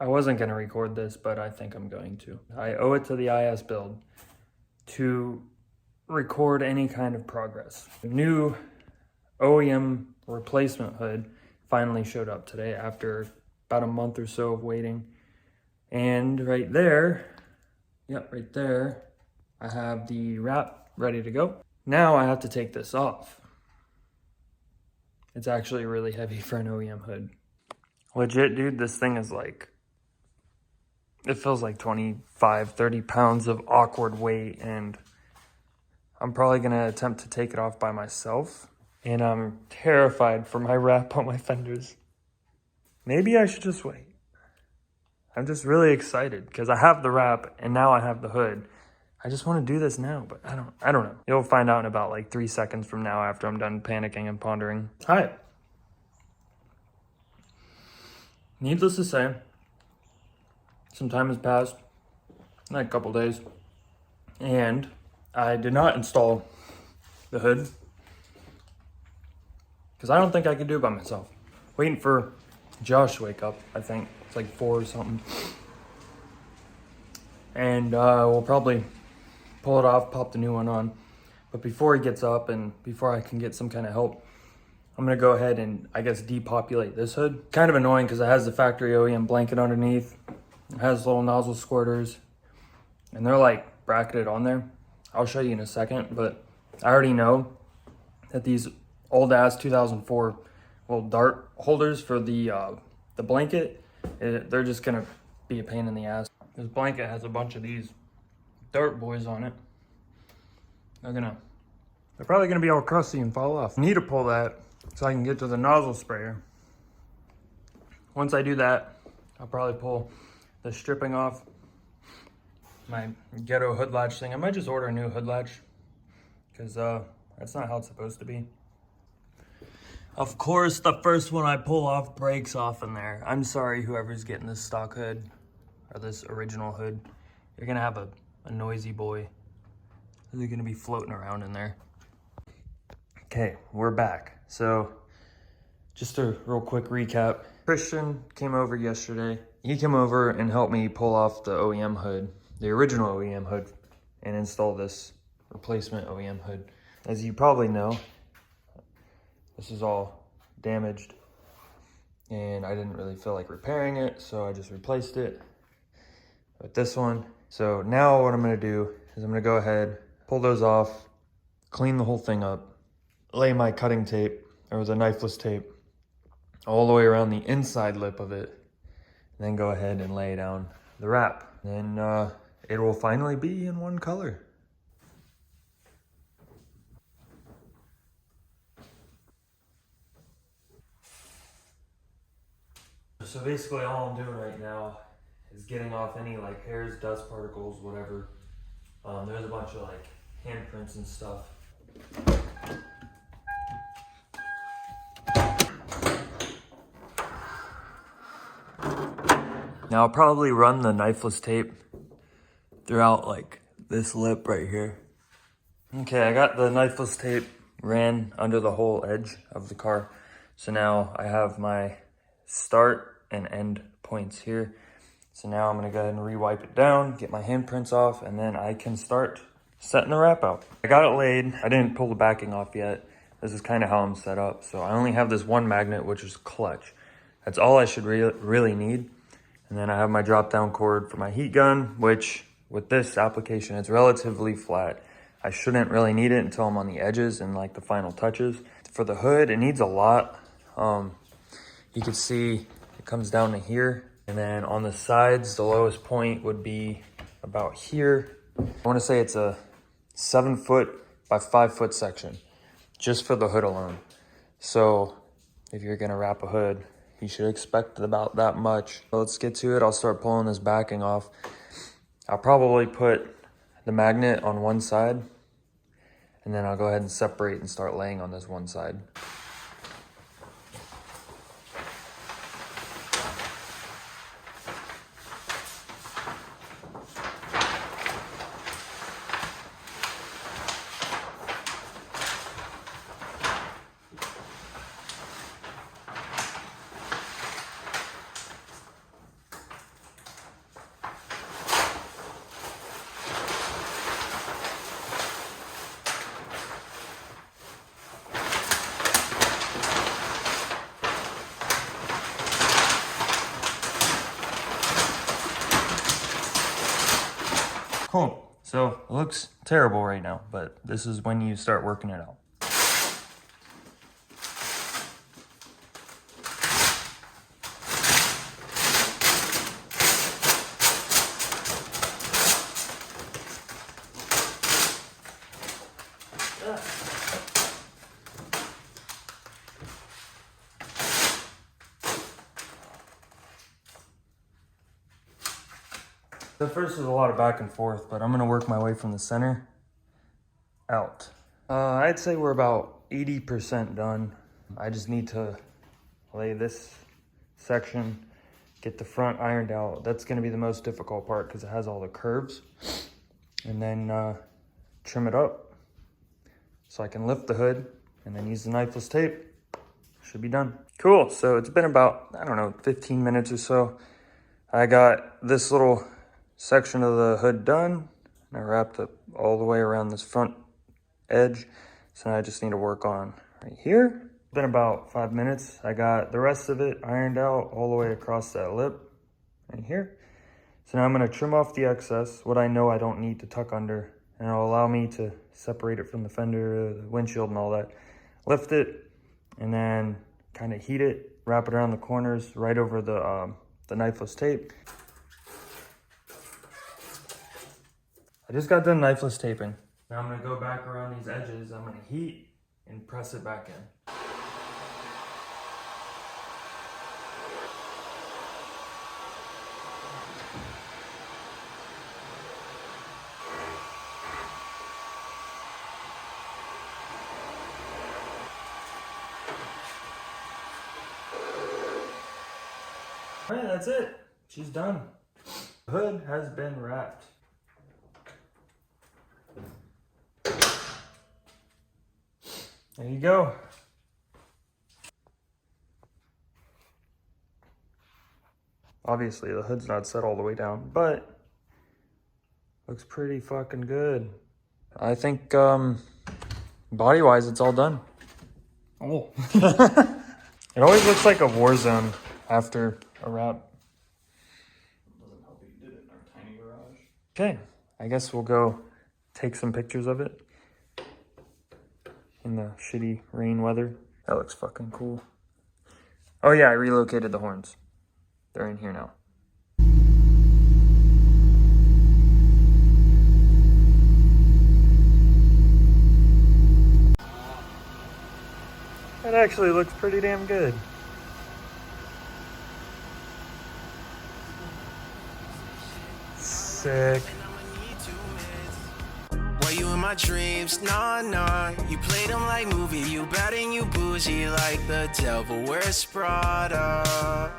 I wasn't going to record this, but I think I'm going to. I owe it to the IS build to record any kind of progress. The new OEM replacement hood finally showed up today after about a month or so of waiting. And right there, right there, I have the wrap ready to go. Now I have to take this off. It's actually really heavy for an OEM hood. Legit, dude, this thing is like, it feels like 25, 30 pounds of awkward weight, and I'm probably gonna attempt to take it off by myself. And I'm terrified for my wrap on my fenders. Maybe I should just wait. I'm just really excited because I have the wrap and now I have the hood. I just want to do this now, but I don't know. You'll find out in about like 3 seconds from now after I'm done panicking and pondering. Hi. Needless to say, some time has passed, like a couple days, and I did not install the hood because I don't think I could do it by myself. Waiting for Josh to wake up, I think. It's like 4 or something. And we'll probably pull it off, pop the new one on. But before he gets up and before I can get some kind of help, I'm gonna go ahead and, I guess, depopulate this hood. Kind of annoying because it has the factory OEM blanket underneath. It has little nozzle squirters, and they're like bracketed on there. I'll show you in a second, but I already know that these old ass 2004 little dart holders for the blanket, they're just gonna be a pain in the ass. This blanket has a bunch of these dart boys on it. They're probably gonna be all crusty and fall off. I need to pull that so I can get to the nozzle sprayer. Once I do that, I'll probably pull the stripping off my ghetto hood latch thing. I might just order a new hood latch because that's not how it's supposed to be. Of course, the first one I pull off breaks off in there. I'm sorry, whoever's getting this stock hood or this original hood. You're gonna have a noisy boy. They're gonna be floating around in there. Okay, we're back. So, just a real quick recap. Christian came over yesterday. He came over and helped me pull off the OEM hood, the original OEM hood, and install this replacement OEM hood. As you probably know, this is all damaged and I didn't really feel like repairing it, so I just replaced it with this one. So now what I'm gonna do is I'm gonna go ahead, pull those off, clean the whole thing up, lay my cutting tape, or the knifeless tape, all the way around the inside lip of it, and then go ahead and lay down the wrap. Then it will finally be in one color. So basically all I'm doing right now is getting off any like hairs, dust particles, whatever. There's a bunch of like handprints and stuff. Now I'll probably run the knifeless tape throughout like this lip right here. Okay, I got the knifeless tape ran under the whole edge of the car. So now I have my start and end points here. So now I'm gonna go ahead and re-wipe it down, get my handprints off, and then I can start setting the wrap out. I got it laid. I didn't pull the backing off yet. This is kind of how I'm set up. So I only have this one magnet, which is clutch. That's all I should really need. And then I have my drop down cord for my heat gun, which with this application, it's relatively flat. I shouldn't really need it until I'm on the edges and like the final touches. For the hood, it needs a lot. You can see it comes down to here. And then on the sides, the lowest point would be about here. I wanna say it's a 7 foot by 5 foot section, just for the hood alone. So if you're gonna wrap a hood, you should expect about that much. So let's get to it. I'll start pulling this backing off. I'll probably put the magnet on one side, and then I'll go ahead and separate and start laying on this one side. Cool. So it looks terrible right now, but this is when you start working it out. So first is a lot of back and forth, but I'm gonna work my way from the center out. I'd say we're about 80% done. I just need to lay this section, get the front ironed out. That's gonna be the most difficult part because it has all the curves. And then trim it up so I can lift the hood and then use the knifeless tape. Should be done. Cool, so it's been about, I don't know, 15 minutes or so. I got this little section of the hood done. And I wrapped it all the way around this front edge. So now I just need to work on right here. It's been about 5 minutes. I got the rest of it ironed out all the way across that lip right here. So now I'm gonna trim off the excess, what I know I don't need to tuck under, and it'll allow me to separate it from the fender, the windshield and all that. Lift it, and then kind of heat it, wrap it around the corners, right over the knifeless tape. I just got done knifeless taping. Now I'm gonna go back around these edges, I'm gonna heat and press it back in. All right, that's it. She's done. The hood has been wrapped. There you go. Obviously, the hood's not set all the way down, but looks pretty fucking good. I think body-wise, it's all done. Oh. It always looks like a war zone after a wrap. Doesn't help that you did it in our tiny garage. Okay, I guess we'll go take some pictures of it in the shitty rain weather. That looks fucking cool. Oh yeah, I relocated the horns. They're in here now. That actually looks pretty damn good. Sick. Were you in my dreams? Nah, nah. You played them like movie. You bad and you bougie like the devil wears Prada.